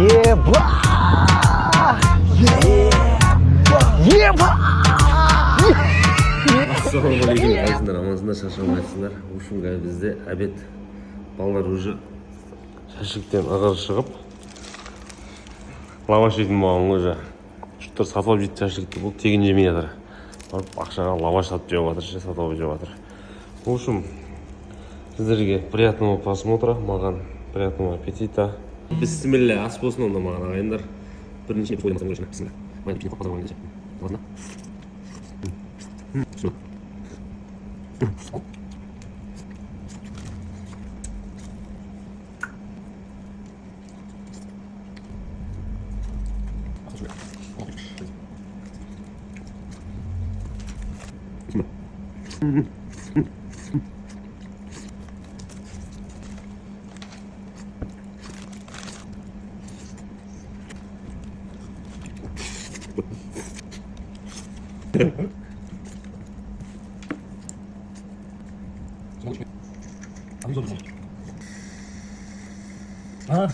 Ассалаумағалейкум, қалайсыңдар, амансыңдар, шаршамайсыңдар. В общем, бізде обед. Балалар уже шашлықтен ығыр шығып, лаваш жейтін болған уже. Жұрттар сатып алып жейді шашлыкты, бұл тегін жемей жатыр. Барып ақшаға лаваш сатып жеп жатыр, сатып алып жеп жатыр. В общем, сіздерге приятного просмотра, маған приятного аппетита. Бисмилля, ас болсын онда маған ағайындар. Бірінші епis ойламасам көресің, бисмилля. Маған епis қоқпазар болған кезде. Ладно? Бисмилля. 아,